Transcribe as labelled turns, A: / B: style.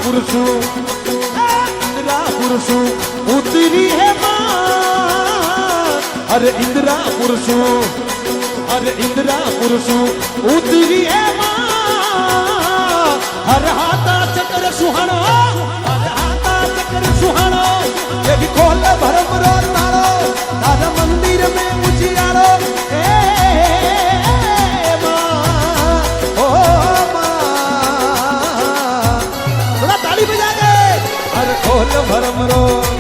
A: पुरुषों इंदिरा पुरुषों उतरी है माँ अरे इंदिरा पुरुषों अरे इंदिरा पुरुषों उतरी है माँ हर हाथा चक्र सुहानो हर हाथा चक्र सुहानो ये भी खोल भरम रो तारो तारा मंदिर में उजियारो खोल भरम रो